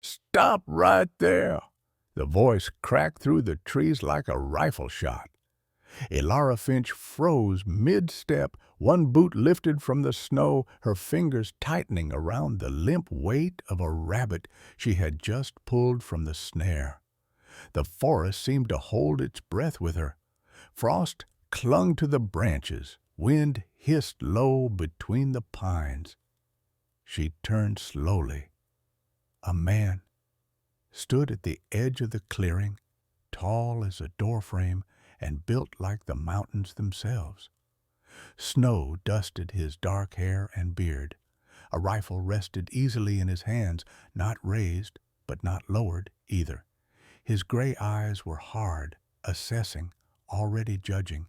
"Stop right there!" The voice cracked through the trees like a rifle shot. Elara Finch froze mid-step, one boot lifted from the snow, her fingers tightening around the limp weight of a rabbit she had just pulled from the snare. The forest seemed to hold its breath with her. Frost clung to the branches. Wind hissed low between the pines. She turned slowly. A man stood at the edge of the clearing, tall as a doorframe and built like the mountains themselves. Snow dusted his dark hair and beard. A rifle rested easily in his hands, not raised, but not lowered either. His gray eyes were hard, assessing, already judging.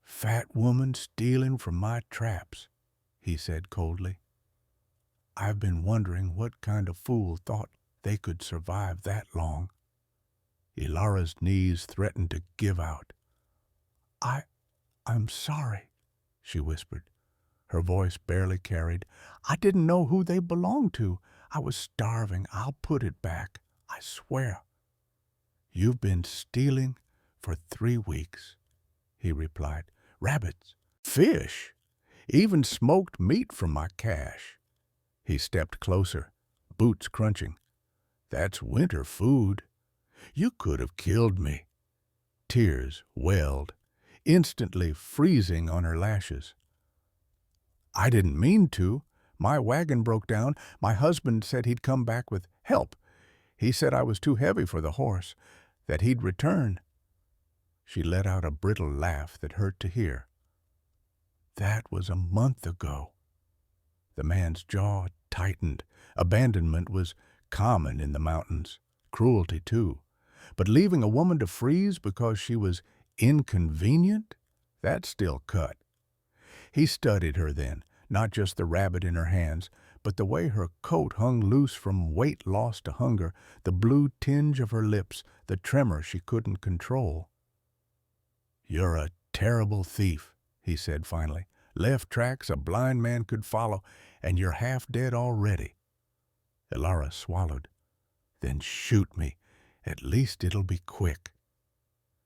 "Fat woman stealing from my traps," he said coldly. "I've been wondering what kind of fool thought they could survive that long." Elara's knees threatened to give out. I'm sorry," she whispered. Her voice barely carried. "I didn't know who they belonged to. I was starving. I'll put it back. I swear." "You've been stealing for 3 weeks," he replied. "Rabbits, fish, even smoked meat from my cache." He stepped closer, boots crunching. "That's winter food. You could have killed me." Tears welled, instantly freezing on her lashes. "I didn't mean to. My wagon broke down. My husband said he'd come back with help. He said I was too heavy for the horse, that he'd return." She let out a brittle laugh that hurt to hear. "That was a month ago." The man's jaw tightened. Abandonment was common in the mountains. Cruelty, too. But leaving a woman to freeze because she was inconvenient? That still cut. He studied her then, not just the rabbit in her hands, but the way her coat hung loose from weight lost to hunger, the blue tinge of her lips, the tremor she couldn't control. "You're a terrible thief," he said finally. "Left tracks a blind man could follow, and you're half dead already." Elara swallowed. "Then shoot me. At least it'll be quick."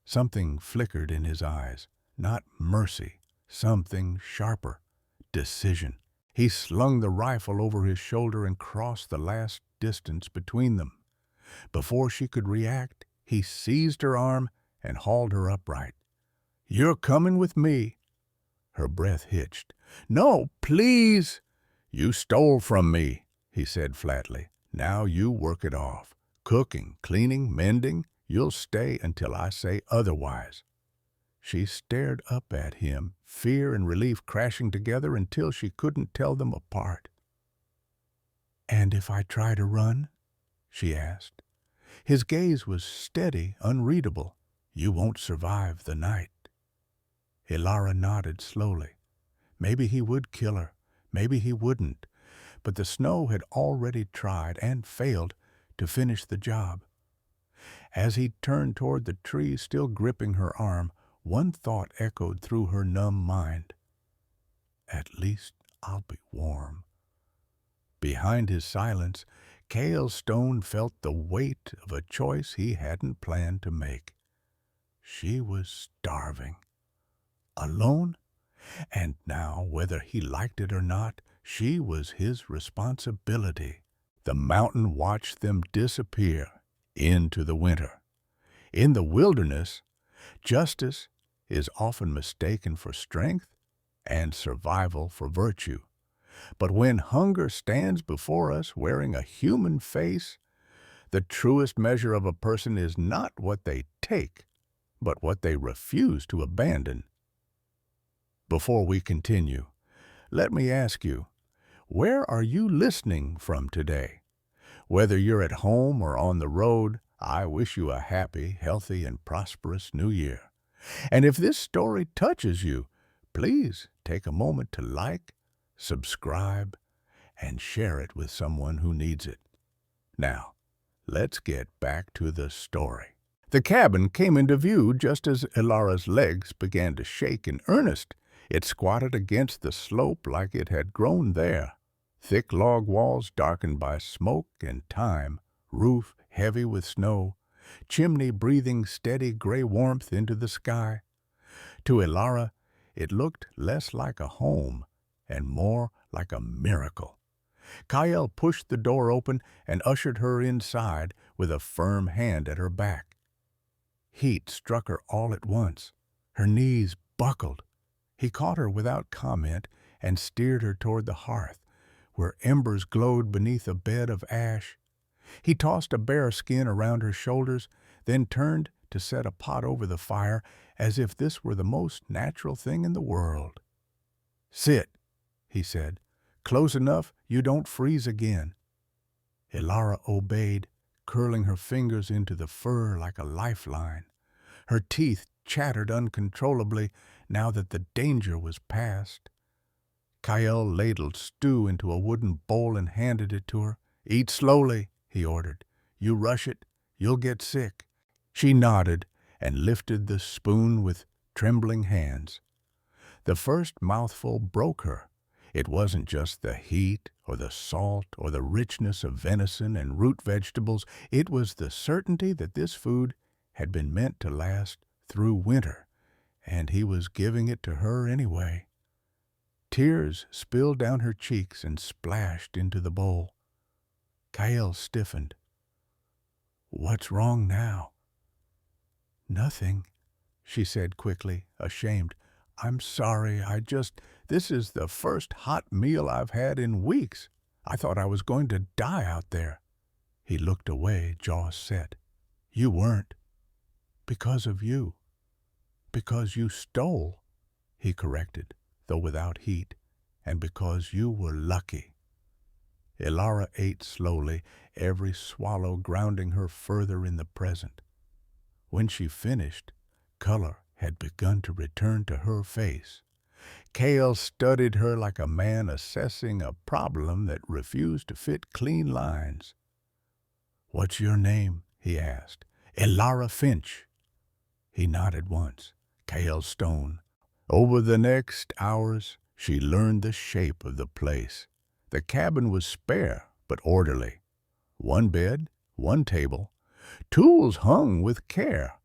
Something flickered in his eyes. Not mercy. Something sharper. Decision. He slung the rifle over his shoulder and crossed the last distance between them. Before she could react, he seized her arm and hauled her upright. "You're coming with me." Her breath hitched. "No, please." "You stole from me," he said flatly. "Now you work it off. Cooking, cleaning, mending, you'll stay until I say otherwise." She stared up at him, fear and relief crashing together until she couldn't tell them apart. "And if I try to run?" she asked. His gaze was steady, unreadable. "You won't survive the night." Elara nodded slowly. Maybe he would kill her. Maybe he wouldn't. But the snow had already tried and failed to finish the job. As he turned toward the tree, still gripping her arm, one thought echoed through her numb mind. "At least I'll be warm." Behind his silence, Cale Stone felt the weight of a choice he hadn't planned to make. She was starving. Alone? And now, whether he liked it or not, she was his responsibility. The mountain watched them disappear into the winter. In the wilderness, justice is often mistaken for strength and survival for virtue. But when hunger stands before us wearing a human face, the truest measure of a person is not what they take, but what they refuse to abandon. Before we continue, let me ask you, where are you listening from today? Whether you're at home or on the road, I wish you a happy, healthy, and prosperous new year. And if this story touches you, please take a moment to like, subscribe, and share it with someone who needs it. Now, let's get back to the story. The cabin came into view just as Elara's legs began to shake in earnest. It squatted against the slope like it had grown there. Thick log walls darkened by smoke and time, roof heavy with snow, chimney breathing steady gray warmth into the sky. To Elara, it looked less like a home and more like a miracle. Kyle pushed the door open and ushered her inside with a firm hand at her back. Heat struck her all at once. Her knees buckled. He caught her without comment and steered her toward the hearth, where embers glowed beneath a bed of ash. He tossed a bear skin around her shoulders, then turned to set a pot over the fire as if this were the most natural thing in the world. "Sit," he said, "close enough you don't freeze again." Elara obeyed, curling her fingers into the fur like a lifeline. Her teeth chattered uncontrollably now that the danger was past. Kyle ladled stew into a wooden bowl and handed it to her. "Eat slowly," he ordered. "You rush it, you'll get sick." She nodded and lifted the spoon with trembling hands. The first mouthful broke her. It wasn't just the heat or the salt or the richness of venison and root vegetables. It was the certainty that this food had been meant to last through winter, and he was giving it to her anyway. Tears spilled down her cheeks and splashed into the bowl. Kyle stiffened. "What's wrong now?" "Nothing," she said quickly, ashamed. "I'm sorry, this is the first hot meal I've had in weeks. I thought I was going to die out there." He looked away, jaws set. "You weren't. Because of you. Because you stole," he corrected, though without heat, "and because you were lucky." Elara ate slowly, every swallow grounding her further in the present. When she finished, color had begun to return to her face. Kale studied her like a man assessing a problem that refused to fit clean lines. "What's your name?" he asked. "Elara Finch." He nodded once. Kale Stone. Over the next hours, she learned the shape of the place. The cabin was spare but orderly. One bed, one table, tools hung with care.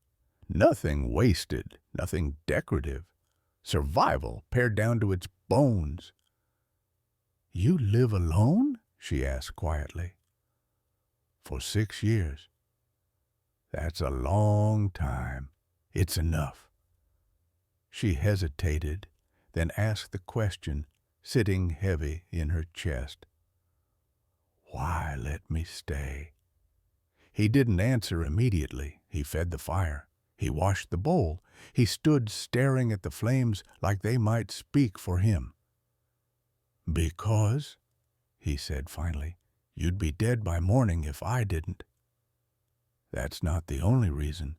Nothing wasted, nothing decorative. Survival pared down to its bones. "You live alone?" she asked quietly. "For 6 years. That's a long time. It's enough." She hesitated, then asked the question, sitting heavy in her chest. "Why let me stay?" He didn't answer immediately. He fed the fire. He washed the bowl. He stood staring at the flames like they might speak for him. "Because," he said finally, "you'd be dead by morning if I didn't." "That's not the only reason."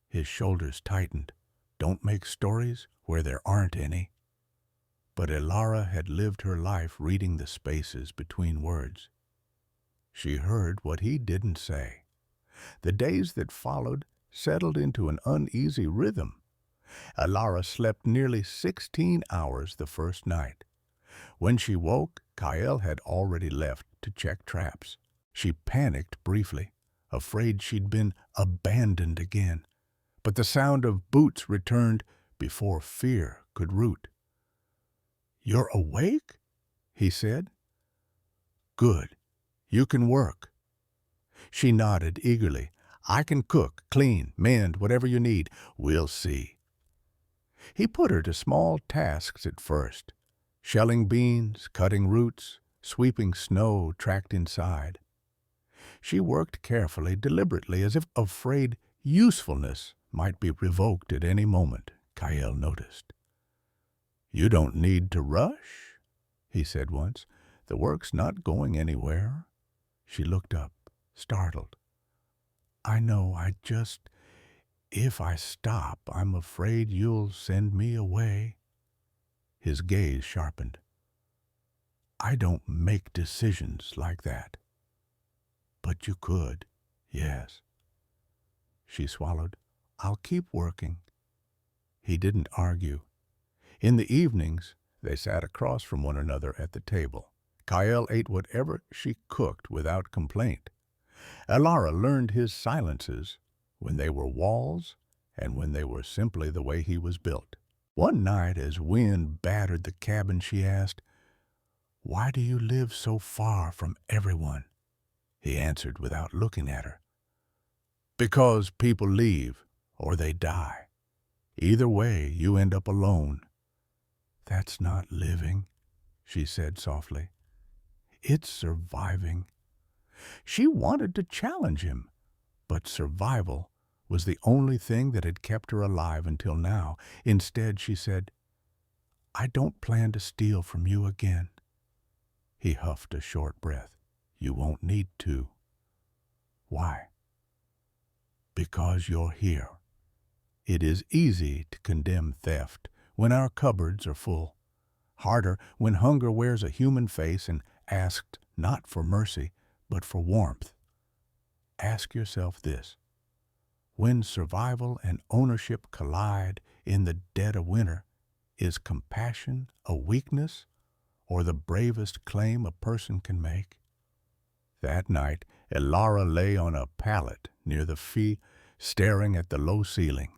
His shoulders tightened. "Don't make stories where there aren't any." But Elara had lived her life reading the spaces between words. She heard what he didn't say. The days that followed settled into an uneasy rhythm. Elara slept nearly 16 hours the first night. When she woke, Kyle had already left to check traps. She panicked briefly, afraid she'd been abandoned again. But the sound of boots returned before fear could root. "You're awake?" he said. "Good. You can work." She nodded eagerly. "I can cook, clean, mend, whatever you need. We'll see." He put her to small tasks at first, shelling beans, cutting roots, sweeping snow tracked inside. She worked carefully, deliberately, as if afraid usefulness might be revoked at any moment, Kyle noticed. "You don't need to rush," he said once. "The work's not going anywhere." She looked up, startled. "I know, if I stop, I'm afraid you'll send me away." His gaze sharpened. "I don't make decisions like that." "But you could, yes." She swallowed. "I'll keep working." He didn't argue. In the evenings, they sat across from one another at the table. Kyle ate whatever she cooked without complaint. Elara learned his silences when they were walls and when they were simply the way he was built. One night, as wind battered the cabin, she asked, "Why do you live so far from everyone?" He answered without looking at her. "Because people leave or they die. Either way, you end up alone." "That's not living," she said softly. "It's surviving." She wanted to challenge him, but survival was the only thing that had kept her alive until now. Instead, she said, "I don't plan to steal from you again." He huffed a short breath. "You won't need to." "Why?" "Because you're here. It is easy to condemn theft when our cupboards are full. Harder when hunger wears a human face and asked not for mercy, but for warmth. Ask yourself this. When survival and ownership collide in the dead of winter, is compassion a weakness or the bravest claim a person can make? That night, Elara lay on a pallet near the fee, staring at the low ceiling.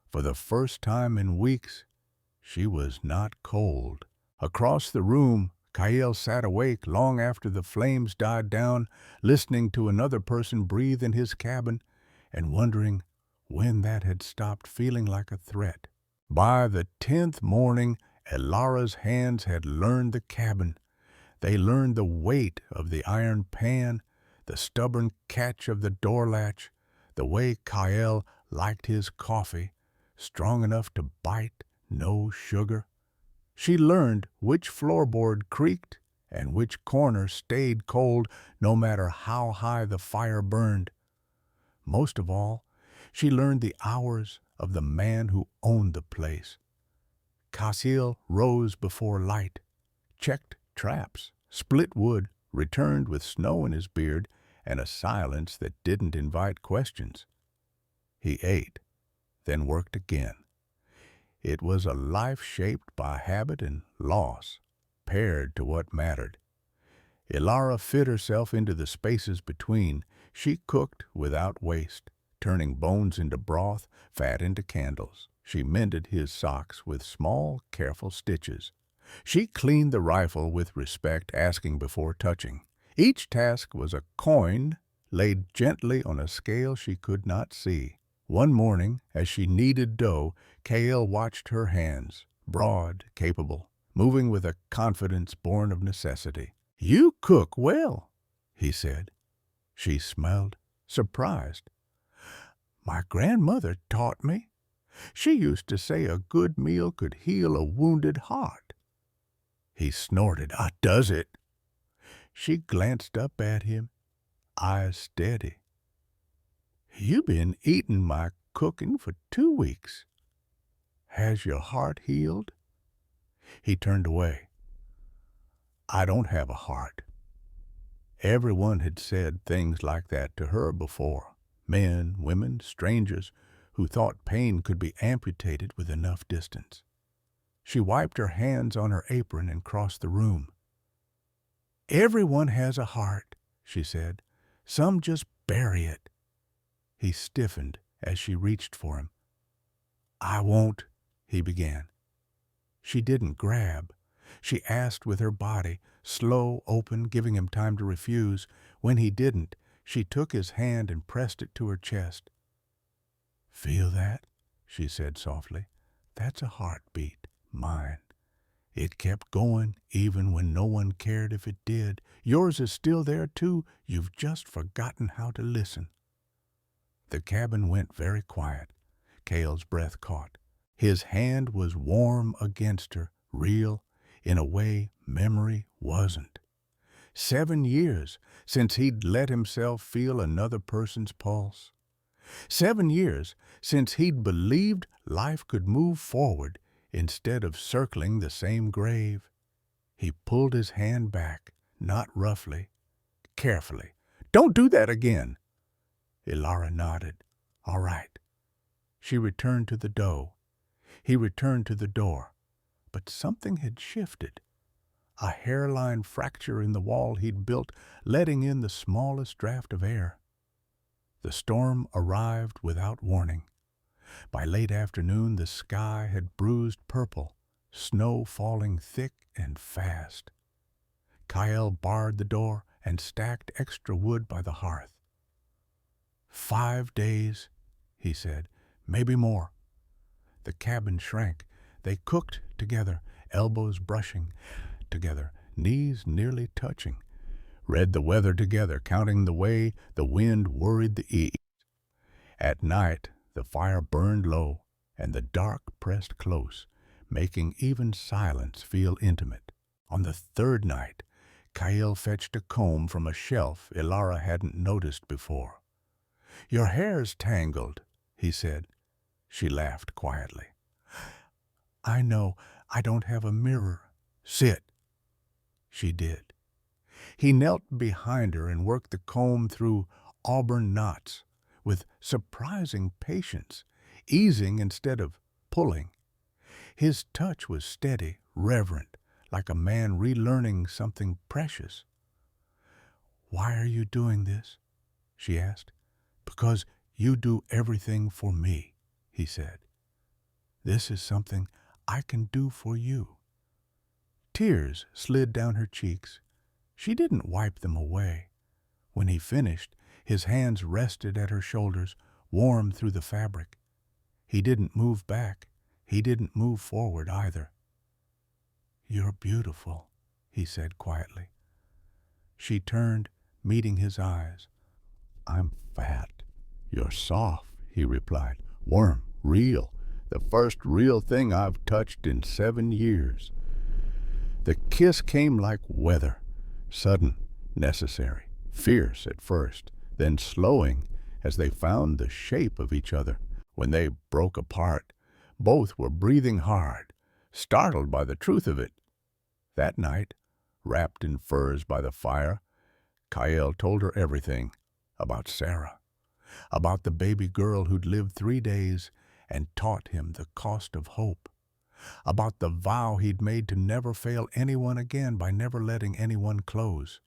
For the first time in weeks, she was not cold. Across the room, Kyle sat awake long after the flames died down, listening to another person breathe in his cabin and wondering when that had stopped feeling like a threat. By the 10th morning, Elara's hands had learned the cabin. They learned the weight of the iron pan, the stubborn catch of the door latch, the way Kyle liked his coffee, strong enough to bite, no sugar. She learned which floorboard creaked and which corner stayed cold no matter how high the fire burned. Most of all, she learned the hours of the man who owned the place. Casil rose before light, checked traps, split wood, returned with snow in his beard and a silence that didn't invite questions. He ate, then worked again. It was a life shaped by habit and loss, paired to what mattered. Elara fit herself into the spaces between. She cooked without waste, turning bones into broth, fat into candles. She mended his socks with small, careful stitches. She cleaned the rifle with respect, asking before touching. Each task was a coin laid gently on a scale she could not see. One morning, as she kneaded dough, Kale watched her hands, broad, capable, moving with a confidence born of necessity. "You cook well," he said. She smiled, surprised. "My grandmother taught me. She used to say a good meal could heal a wounded heart." He snorted. "Ah, does it?" She glanced up at him, eyes steady. "You been eating my cooking for 2 weeks. Has your heart healed?" He turned away. "I don't have a heart." Everyone had said things like that to her before. Men, women, strangers who thought pain could be amputated with enough distance. She wiped her hands on her apron and crossed the room. "Everyone has a heart," she said. "Some just bury it." He stiffened as she reached for him. "I won't," he began. She didn't grab. She asked with her body, slow, open, giving him time to refuse. When he didn't, she took his hand and pressed it to her chest. "Feel that?" she said softly. "That's a heartbeat, mine. It kept going even when no one cared if it did. Yours is still there too. You've just forgotten how to listen." The cabin went very quiet. Cale's breath caught. His hand was warm against her, real, in a way memory wasn't. 7 years since he'd let himself feel another person's pulse. 7 years since he'd believed life could move forward instead of circling the same grave. He pulled his hand back, not roughly, carefully. "Don't do that again." Elara nodded. "All right." She returned to the dough. He returned to the door. But something had shifted. a hairline fracture in the wall he'd built, letting in the smallest draft of air. The storm arrived without warning. By late afternoon, the sky had bruised purple, snow falling thick and fast. Kyle barred the door and stacked extra wood by the hearth. 5 days, he said, maybe more. The cabin shrank. They cooked together, elbows brushing together, knees nearly touching. Read the weather together, counting the way the wind worried the east. At night, the fire burned low, and the dark pressed close, making even silence feel intimate. On the third night, Kyle fetched a comb from a shelf Ilara hadn't noticed before. "Your hair's tangled," he said. She laughed quietly. "I know, I don't have a mirror. Sit." She did. He knelt behind her and worked the comb through auburn knots with surprising patience, easing instead of pulling. His touch was steady, reverent, like a man relearning something precious. "Why are you doing this?" she asked. "Because you do everything for me," he said. "This is something I can do for you." Tears slid down her cheeks. She didn't wipe them away. When he finished, his hands rested at her shoulders, warm through the fabric. He didn't move back. He didn't move forward either. "You're beautiful," he said quietly. She turned, meeting his eyes. "I'm fat." "You're soft," he replied. "Warm, real. The first real thing I've touched in 7 years. The kiss came like weather, sudden, necessary, fierce at first, then slowing as they found the shape of each other. When they broke apart, both were breathing hard, startled by the truth of it. That night, wrapped in furs by the fire, Kyle told her everything about Sarah, about the baby girl who'd lived 3 days and taught him the cost of hope, about the vow he'd made to never fail anyone again by never letting anyone close.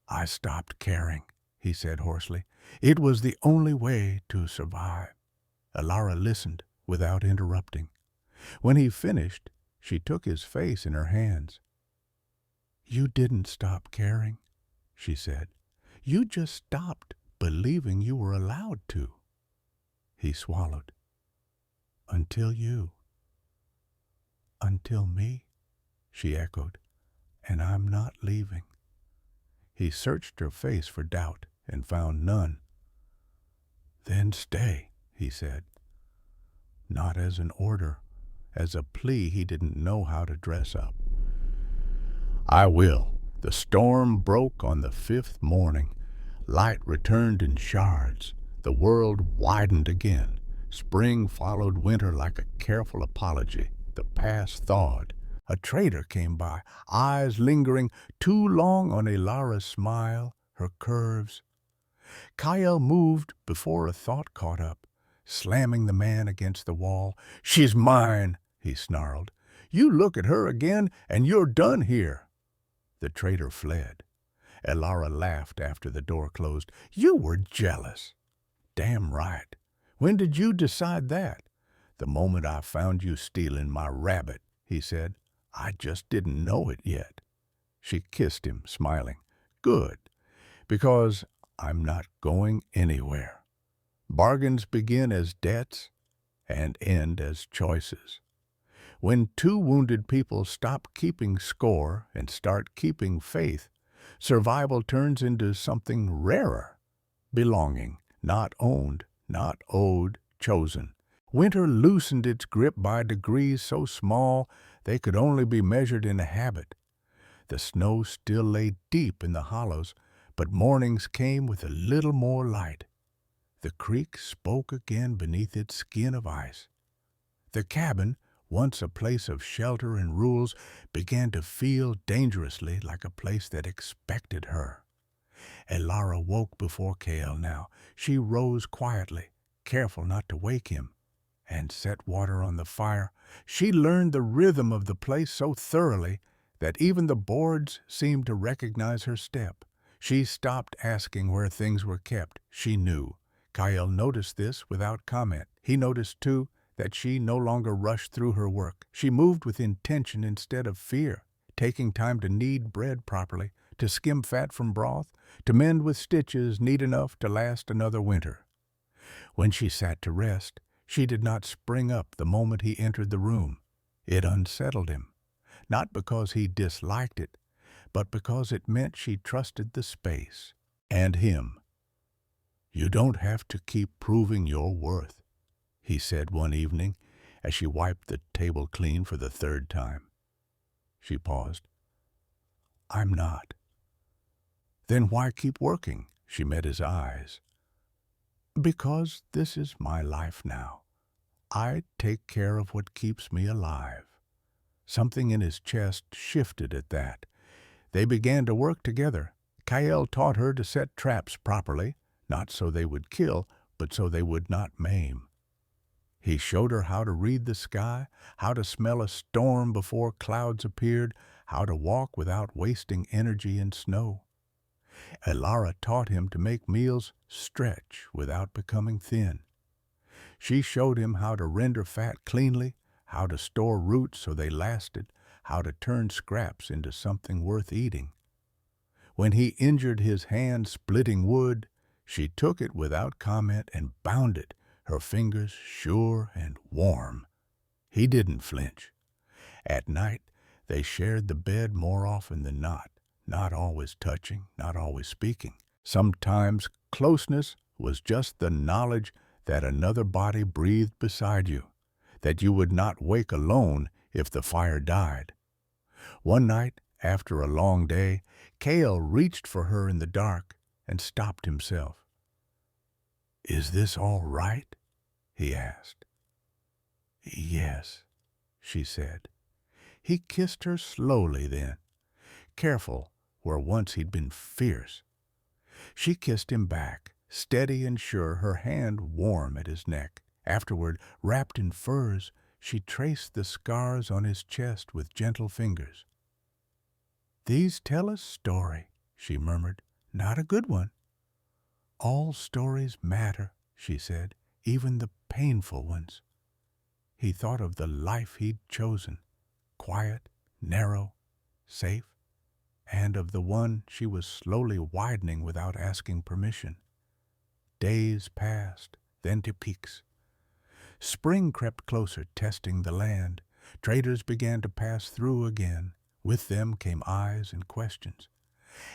"I stopped caring," he said hoarsely. "It was the only way to survive." Ilara listened without interrupting. When he finished, she took his face in her hands. "You didn't stop caring," she said. "You just stopped believing you were allowed to." He swallowed. "Until you." "Until me," she echoed, "and I'm not leaving." He searched her face for doubt and found none. "Then stay," he said. Not as an order, as a plea he didn't know how to dress up. "I will." The storm broke on the 5th morning. Light returned in shards. The world widened again. Spring followed winter like a careful apology. The past thawed. A trader came by, eyes lingering too long on Ilara's smile, her curves. Kyle moved before a thought caught up, slamming the man against the wall. "She's mine," he snarled. "You look at her again, and you're done here." The trader fled. Ilara laughed after the door closed. "You were jealous." "Damn right. When did you decide that?" "The moment I found you stealing my rabbit," he said. "I just didn't know it yet." She kissed him, smiling. "Good, because I'm not going anywhere. Bargains begin as debts and end as choices. When 2 wounded people stop keeping score and start keeping faith, survival turns into something rarer. Belonging, not owned, not owed, chosen. Winter loosened its grip by degrees so small they could only be measured in a habit. The snow still lay deep in the hollows, but mornings came with a little more light. The creek spoke again beneath its skin of ice. The cabin, once a place of shelter and rules, began to feel dangerously like a place that expected her. Ilara woke before Kale now. She rose quietly, careful not to wake him, and set water on the fire. She learned the rhythm of the place so thoroughly that even the boards seemed to recognize her step. She stopped asking where things were kept. She knew. Kyle noticed this without comment. He noticed, too, that she no longer rushed through her work. She moved with intention instead of fear, taking time to knead bread properly, to skim fat from broth, to mend with stitches neat enough to last another winter. When she sat to rest, she did not spring up the moment he entered the room. It unsettled him, not because he disliked it, but because it meant she trusted the space and him. "You don't have to keep proving your worth," he said one evening as she wiped the table clean for the third time. She paused. "I'm not." "Then why keep working?" She met his eyes. "Because this is my life now. I take care of what keeps me alive." Something in his chest shifted at that. They began to work together. Kyle taught her to set traps properly, not so they would kill, but so they would not maim. He showed her how to read the sky, how to smell a storm before clouds appeared, how to walk without wasting energy in snow. Elara taught him to make meals stretch without becoming thin. She showed him how to render fat cleanly, how to store roots so they lasted, how to turn scraps into something worth eating. When he injured his hand splitting wood, she took it without comment and bound it, her fingers sure and warm. He didn't flinch. At night, they shared the bed more often than not always touching, not always speaking. Sometimes closeness was just the knowledge that another body breathed beside you, that you would not wake alone if the fire died. One night, after a long day, Cale reached for her in the dark and stopped himself. "Is this all right?" he asked. "Yes," she said. He kissed her slowly then, careful where once he'd been fierce. She kissed him back, steady and sure, her hand warm at his neck. Afterward, wrapped in furs, she traced the scars on his chest with gentle fingers. "These tell a story," she murmured, "not a good one." "All stories matter," she said, "even the painful ones." He thought of the life he'd chosen, quiet, narrow, safe, and of the one she was slowly widening without asking permission. Days passed, then to peaks. Spring crept closer, testing the land. Traders began to pass through again. With them came eyes and questions,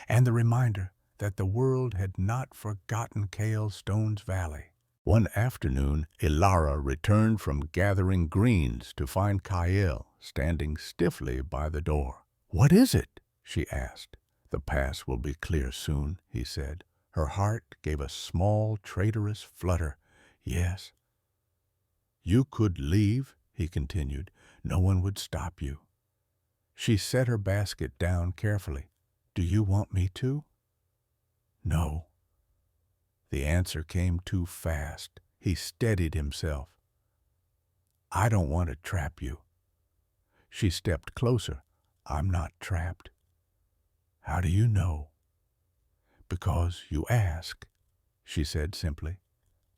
and the reminder that the world had not forgotten Cale Stone's Valley. One afternoon, Elara returned from gathering greens to find Kyle standing stiffly by the door. "What is it?" she asked. "The pass will be clear soon," he said. Her heart gave a small, traitorous flutter. "Yes." "You could leave," he continued. "No one would stop you." She set her basket down carefully. "Do you want me to?" "No." The answer came too fast. He steadied himself. "I don't want to trap you." She stepped closer. "I'm not trapped." "How do you know?" "Because you ask," she said simply,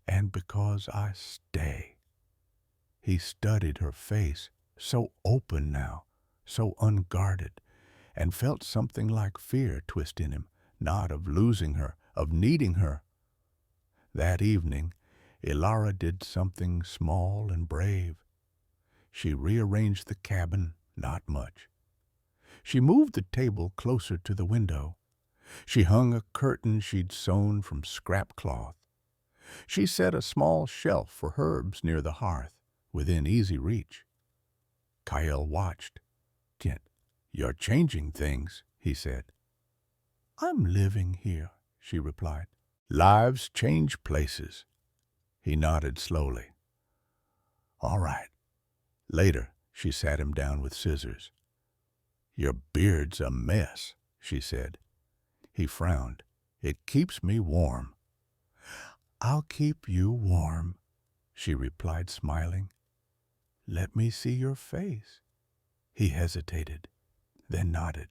"and because I stay." He studied her face, so open now, so unguarded, and felt something like fear twist in him, not of losing her, of needing her. That evening, Elara did something small and brave. She rearranged the cabin, not much. She moved the table closer to the window. She hung a curtain she'd sewn from scrap cloth. She set a small shelf for herbs near the hearth, within easy reach. Kyle watched. "You're changing things," he said. "I'm living here," she replied. "Lives change places." He nodded slowly. "All right." Later, she sat him down with scissors. "Your beard's a mess," she said. He frowned. "It keeps me warm." "I'll keep you warm," she replied, smiling. "Let me see your face." He hesitated. then nodded.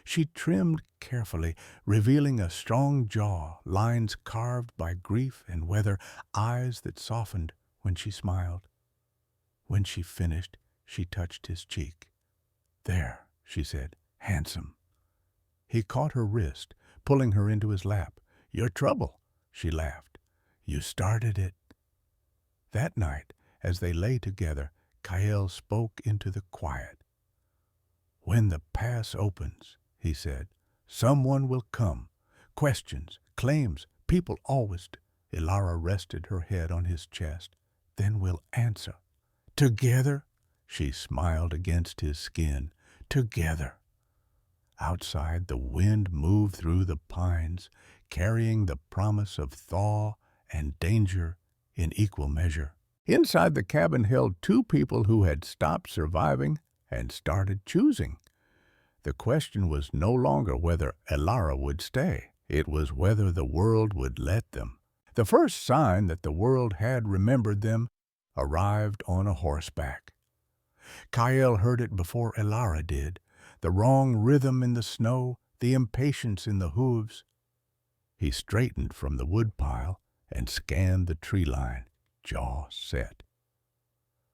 She trimmed carefully, revealing a strong jaw, lines carved by grief and weather, eyes that softened when she smiled. When she finished, she touched his cheek. "There," she said, "handsome." He caught her wrist, pulling her into his lap. "Your trouble," she laughed. "You started it." That night, as they lay together, Kael spoke into the quiet. "When the pass opens," he said, "someone will come. Questions, claims, people always do." Ilara rested her head on his chest. "Then we'll answer. Together?" She smiled against his skin. "Together." Outside, the wind moved through the pines, carrying the promise of thaw and danger in equal measure. Inside, the cabin held two people who had stopped surviving and started choosing. The question was no longer whether Ilara would stay. It was whether the world would let them. The first sign that the world had remembered them arrived on a horseback. Kael heard it before Ilara did, the wrong rhythm in the snow, the impatience in the hooves. He straightened from the woodpile and scanned the tree line, jaw set.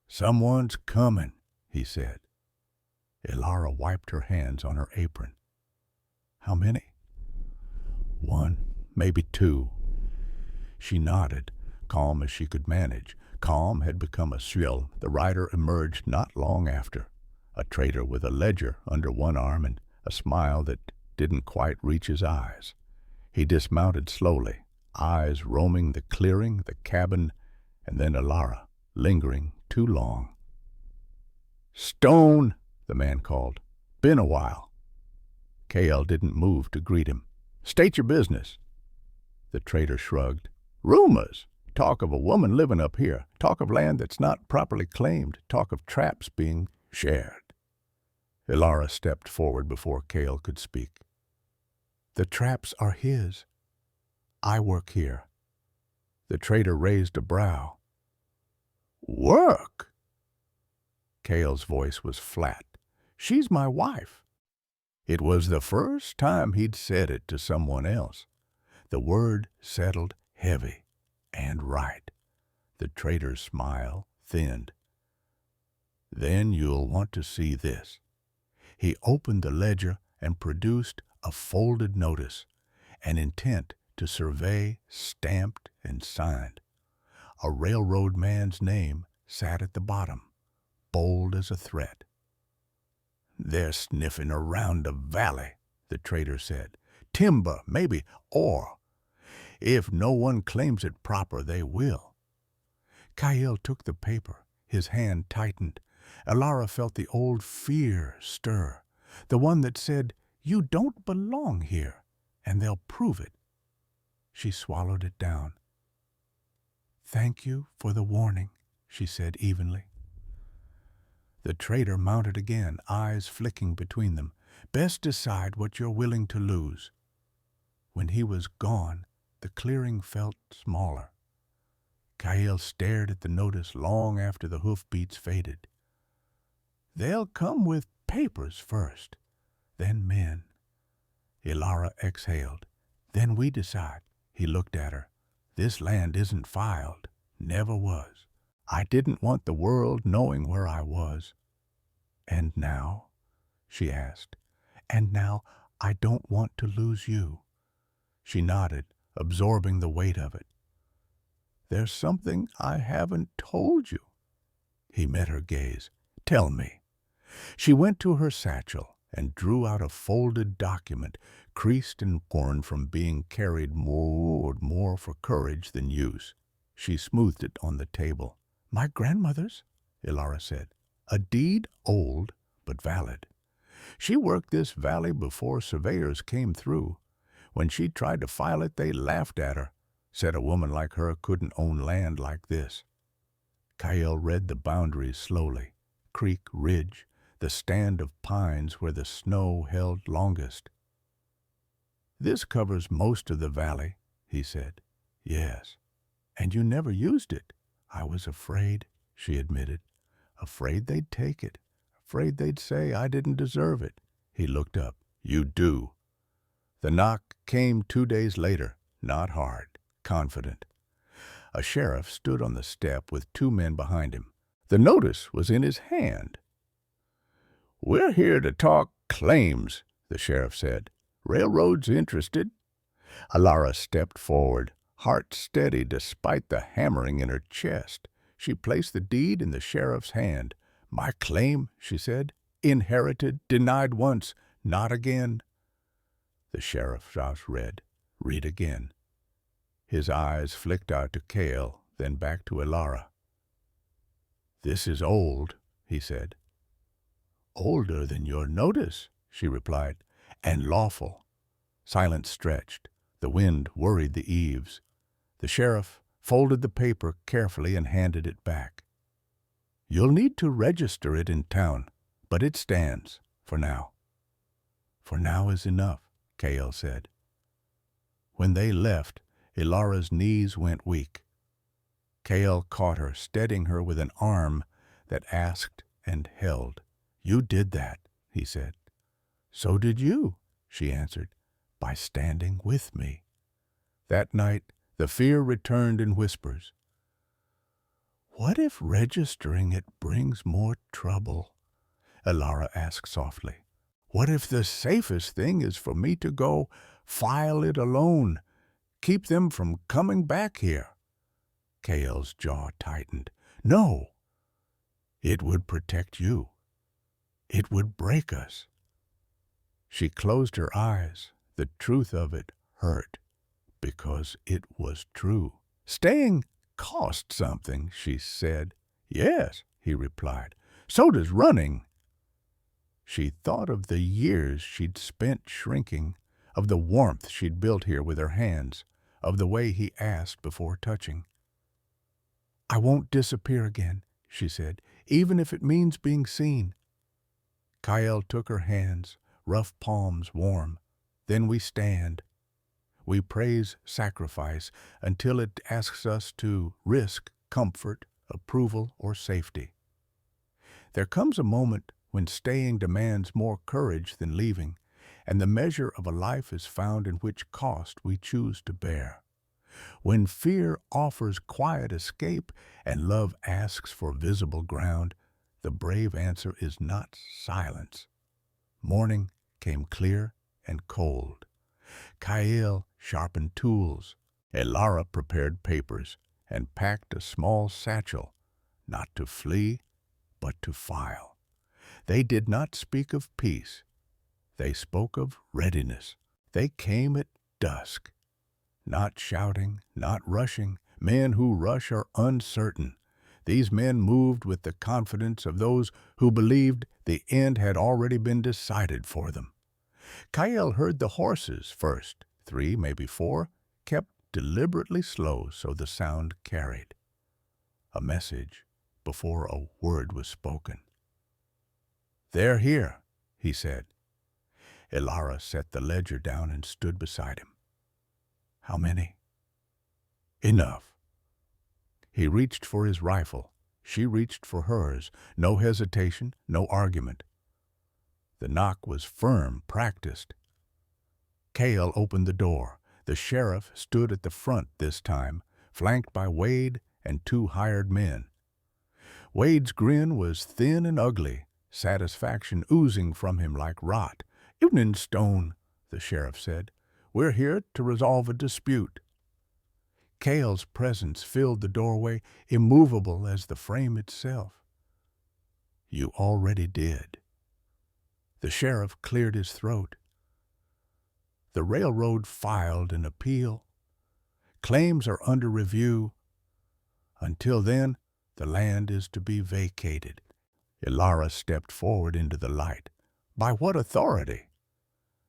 "Someone's coming," he said. Ilara wiped her hands on her apron. "How many?" "One, maybe two." She nodded, calm as she could manage. Calm had become a thrill. The rider emerged not long after, a trader with a ledger under one arm and a smile that didn't quite reach his eyes. He dismounted slowly, eyes roaming the clearing, the cabin, and then Ilara, lingering too long. "Stone!" the man called. "Been a while." Kael didn't move to greet him. "State your business." The trader shrugged. "Rumors. Talk of a woman living up here. Talk of land that's not properly claimed. Talk of traps being shared." Ilara stepped forward before Kael could speak. "The traps are his. I work here." The trader raised a brow. "Work?" Kael's voice was flat. "She's my wife." It was the first time he'd said it to someone else. The word settled heavy and right. The trader's smile thinned. "Then you'll want to see this." He opened the ledger and produced a folded notice, an intent to survey, stamped and signed. A railroad man's name sat at the bottom, bold as a threat. "They're sniffing around the valley," the trader said. "Timber, maybe, ore. If no one claims it proper, they will." Kael took the paper. His hand tightened. Ilara felt the old fear stir, the one that said, "You don't belong here, and they'll prove it." She swallowed it down. "Thank you for the warning," she said evenly. The trader mounted again, eyes flicking between them. "Best decide what you're willing to lose." When he was gone, the clearing felt smaller. Kael stared at the notice long after the hoofbeats faded. "They'll come with papers first, then men." Ilara exhaled. "Then we decide." He looked at her. "This land isn't filed. Never was. I didn't want the world knowing where I was." "And now?" she asked. "And now I don't want to lose you." She nodded, absorbing the weight of it. "There's something I haven't told you." He met her gaze. "Tell me." She went to her satchel and drew out a folded document, creased and worn from being carried more for courage than use. She smoothed it on the table. "My grandmother's," Ilara said. "A deed old, but valid. She worked this valley before surveyors came through. When she tried to file it, they laughed at her, said a woman like her couldn't own land like this." Kael read the boundaries slowly. Creek, ridge, the stand of pines where the snow held longest. "This covers most of the valley," he said. "Yes. And you never used it." "I was afraid," she admitted. "Afraid they'd take it. Afraid they'd say I didn't deserve it. He looked up. You do. The knock came 2 days later, not hard, confident. A sheriff stood on the step with 2 men behind him. The notice was in his hand. We're here to talk claims, the sheriff said. Railroad's interested. Alara stepped forward, heart steady despite the hammering in her chest. She placed the deed in the sheriff's hand. My claim, she said. Inherited, denied once, not again. The sheriff read. Read again. His eyes flicked out to Cale, then back to Alara. This is old, he said. Older than your notice, she replied, and lawful. Silence stretched. The wind worried the eaves. The sheriff folded the paper carefully and handed it back. You'll need to register it in town, but it stands, for now. For now is enough, Cale said. When they left, Ilara's knees went weak. Cale caught her, steadying her with an arm that asked and held. You did that, he said. So did you, she answered, by standing with me. That night, the fear returned in whispers. What if registering it brings more trouble? Alara asked softly. What if the safest thing is for me to go file it alone, keep them from coming back here? Cale's jaw tightened. No, it would protect you. It would break us. She closed her eyes. The truth of it hurt, because it was true. Staying cost something, she said. Yes, he replied. So does running. She thought of the years she'd spent shrinking, of the warmth she'd built here with her hands, of the way he asked before touching. I won't disappear again, she said, even if it means being seen. Cale took her hands, rough palms warm. Then we stand. We praise sacrifice until it asks us to risk comfort, approval, or safety. There comes a moment when staying demands more courage than leaving, and the measure of a life is found in which cost we choose to bear. When fear offers quiet escape and love asks for visible ground, the brave answer is not silence. Morning came clear and cold. Cale sharpened tools. Alara prepared papers and packed a small satchel, not to flee, but to file. They did not speak of peace. They spoke of readiness. They came at dusk. Not shouting, not rushing. Men who rush are uncertain. These men moved with the confidence of those who believed the end had already been decided for them. Cale heard the horses first, 3, maybe 4, kept deliberately slow so the sound carried. A message before a word was spoken. They're here, he said. Alara set the ledger down and stood beside him. How many? Enough. He reached for his rifle. She reached for hers. No hesitation, no argument. The knock was firm, practiced. Cale opened the door. The sheriff stood at the front this time, flanked by Wade and 2 hired men. Wade's grin was thin and ugly, satisfaction oozing from him like rot. Evening, Stone, the sheriff said. We're here to resolve a dispute. Cale's presence filled the doorway, immovable as the frame itself. You already did. The sheriff cleared his throat. The railroad filed an appeal. Claims are under review. Until then, the land is to be vacated. Alara stepped forward into the light. By what authority?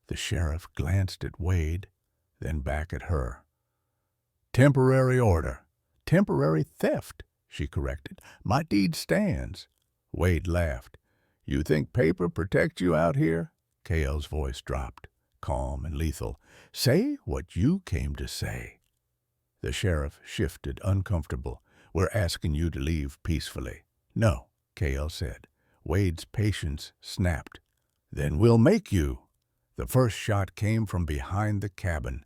The sheriff glanced at Wade, then back at her. Temporary order. Temporary theft, she corrected. My deed stands. Wade laughed. You think paper protects you out here? Cale's voice dropped, calm and lethal. Say what you came to say. The sheriff shifted, uncomfortable. We're asking you to leave peacefully. No, Cale said. Wade's patience snapped. Then we'll make you. The first shot came from behind the cabin.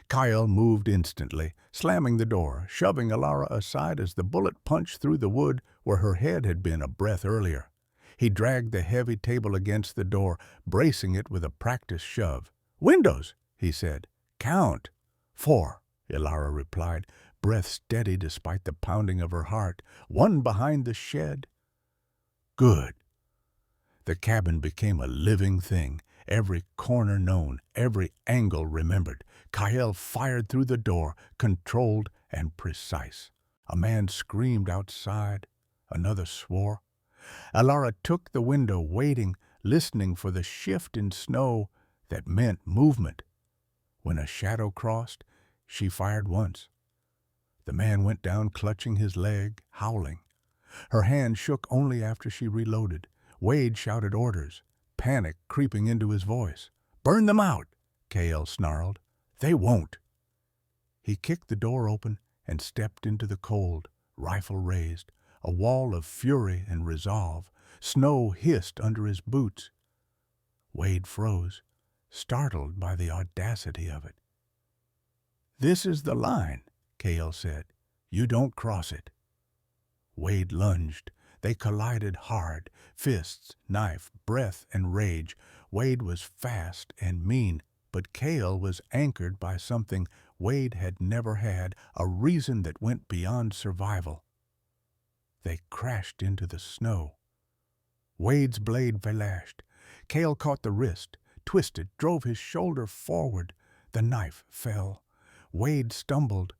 Kyle moved instantly, slamming the door, shoving Alara aside as the bullet punched through the wood where her head had been a breath earlier. He dragged the heavy table against the door, bracing it with a practiced shove. "Windows," he said. "Count." "4," Alara replied, breath steady despite the pounding of her heart. "One behind the shed." "Good." The cabin became a living thing, every corner known, every angle remembered. Kyle fired through the door, controlled and precise. A man screamed outside. Another swore. Alara took the window, waiting, listening for the shift in snow that meant movement. When a shadow crossed, she fired once. The man went down clutching his leg, howling. Her hand shook only after she reloaded. Wade shouted orders, panic creeping into his voice. "Burn them out," Kale snarled. "They won't." He kicked the door open and stepped into the cold, rifle raised, a wall of fury and resolve. Snow hissed under his boots. Wade froze, startled by the audacity of it. "This is the line," Kale said. "You don't cross it." Wade lunged. They collided hard, fists, knife, breath, and rage. Wade was fast and mean, but Kale was anchored by something Wade had never had, a reason that went beyond survival. They crashed into the snow. Wade's blade flashed. Kale caught the wrist, twisted, drove his shoulder forward. The knife fell. Wade stumbled.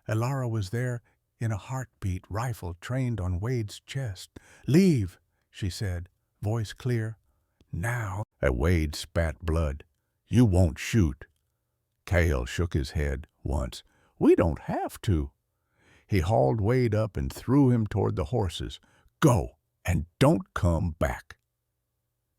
Alara was there in a heartbeat, rifle trained on Wade's chest. "Leave," she said, voice clear. "Now." Wade spat blood. "You won't shoot." Kale shook his head once. "We don't have to." He hauled Wade up and threw him toward the horses. "Go, and don't come back."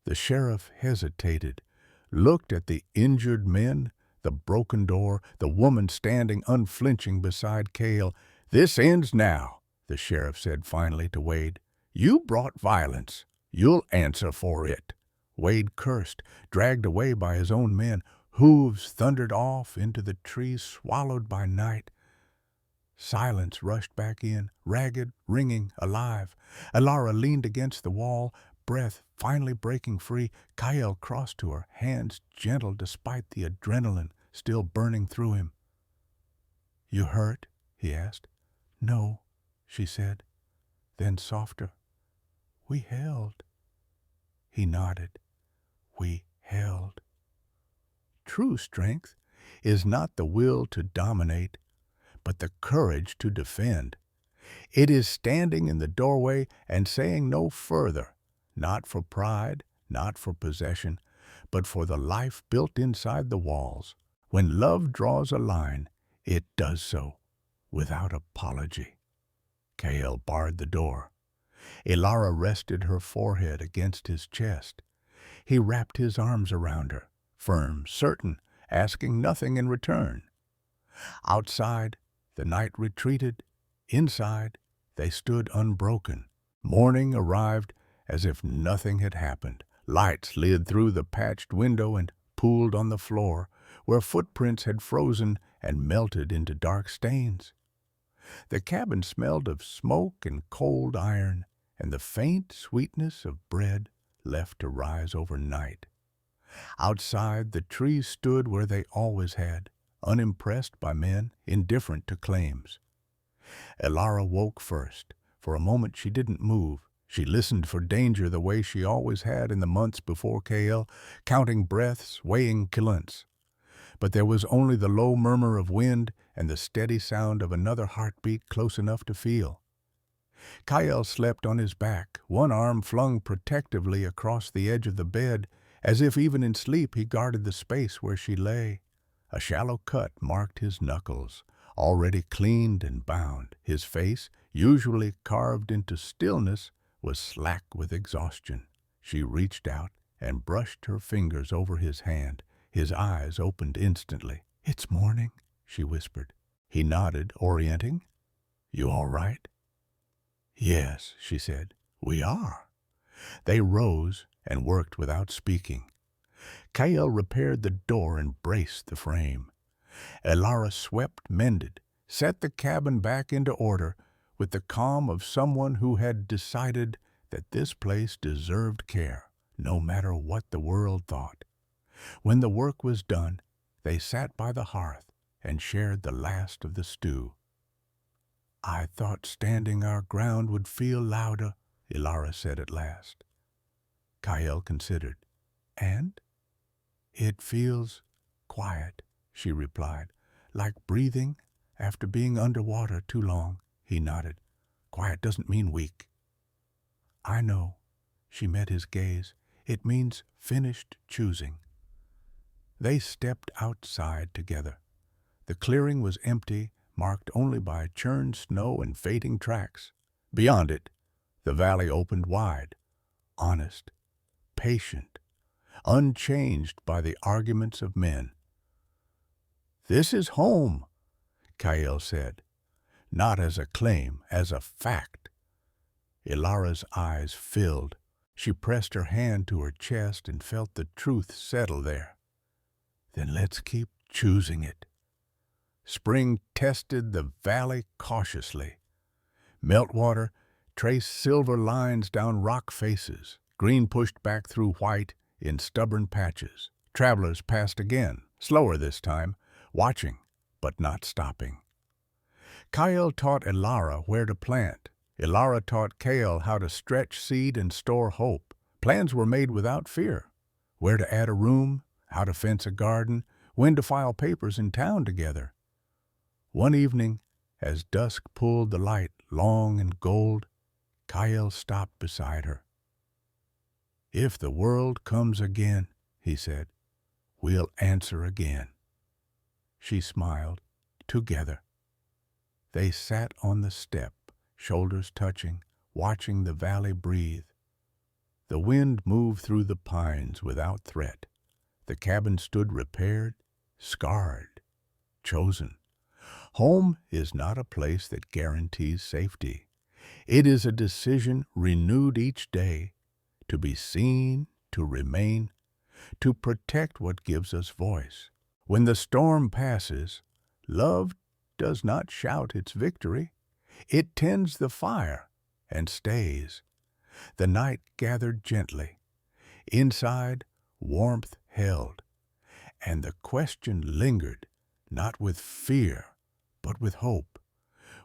The sheriff hesitated, looked at the injured men, the broken door, the woman standing unflinching beside Kale. "This ends now," the sheriff said finally to Wade. "You brought violence. You'll answer for it." Wade cursed, dragged away by his own men. Hooves thundered off into the trees, swallowed by night. Silence rushed back in, ragged, ringing, alive. Alara leaned against the wall, breath finally breaking free. Kyle crossed to her, hands gentle despite the adrenaline still burning through him. "You hurt?" he asked. "No," she said. Then softer, "We held." He nodded. "We held." True strength is not the will to dominate, but the courage to defend. It is standing in the doorway and saying no further, not for pride, not for possession, but for the life built inside the walls. When love draws a line, it does so, without apology. Kale barred the door. Alara rested her forehead against his chest. He wrapped his arms around her, firm, certain, asking nothing in return. Outside, the night retreated. Inside, they stood unbroken. Morning arrived as if nothing had happened. Light slid through the patched window and pooled on the floor, where footprints had frozen and melted into dark stains. The cabin smelled of smoke and cold iron, and the faint sweetness of bread left to rise overnight. Outside, the trees stood where they always had, unimpressed by men, indifferent to claims. Alara woke first. For a moment she didn't move. She listened for danger the way she always had in the months before Kale, counting breaths, weighing kilunts. But there was only the low murmur of wind and the steady sound of another heartbeat close enough to feel. Kyle slept on his back, one arm flung protectively across the edge of the bed, as if even in sleep he guarded the space where she lay. A shallow cut marked his knuckles, already cleaned and bound. His face, usually carved into stillness, was slack with exhaustion. She reached out and brushed her fingers over his hand. His eyes opened instantly. "It's morning," she whispered. He nodded, orienting. "You all right?" "Yes," she said. "We are." They rose and worked without speaking. Kael repaired the door and braced the frame. Elara swept, mended, set the cabin back into order with the calm of someone who had decided that this place deserved care, no matter what the world thought. When the work was done, they sat by the hearth and shared the last of the stew. "I thought standing our ground would feel louder," Elara said at last. Kael considered. "And?" "It feels quiet," she replied, "like breathing after being underwater too long." He nodded. "Quiet doesn't mean weak." "I know." She met his gaze. "It means finished choosing." They stepped outside together. The clearing was empty, marked only by churned snow and fading tracks. Beyond it, the valley opened wide, honest, patient, unchanged by the arguments of men. "This is home," Kael said, not as a claim, as a fact. Elara's eyes filled. She pressed her hand to her chest and felt the truth settle there. "Then let's keep choosing it." Spring tested the valley cautiously. Meltwater traced silver lines down rock faces. Green pushed back through white in stubborn patches. Travelers passed again, slower this time, watching but not stopping. Kael taught Elara where to plant. Elara taught Kael how to stretch seed and store hope. Plans were made without fear. Where to add a room, how to fence a garden, when to file papers in town together. One evening, as dusk pulled the light long and gold, Kael stopped beside her. "If the world comes again," he said, "we'll answer again." She smiled. Together. They sat on the step, shoulders touching, watching the valley breathe. The wind moved through the pines without threat. The cabin stood repaired, scarred, chosen. Home is not a place that guarantees safety. It is a decision renewed each day, to be seen, to remain, to protect what gives us voice. When the storm passes, love does not shout its victory. It tends the fire and stays. The night gathered gently. Inside, warmth held, and the question lingered, not with fear, but with hope.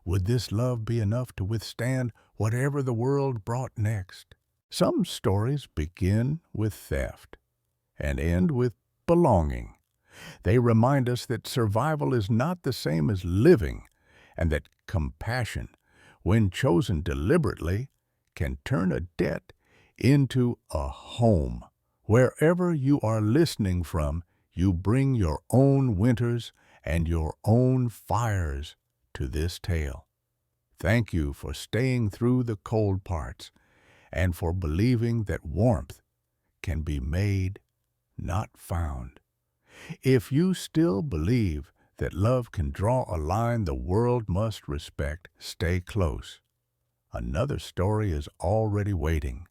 Would this love be enough to withstand whatever the world brought next? Some stories begin with theft and end with belonging. They remind us that survival is not the same as living, and that compassion, when chosen deliberately, can turn a debt into a home. Wherever you are listening from, you bring your own winters and your own fires to this tale. Thank you for staying through the cold parts and for believing that warmth can be made, not found. If you still believe that love can draw a line the world must respect, stay close. Another story is already waiting.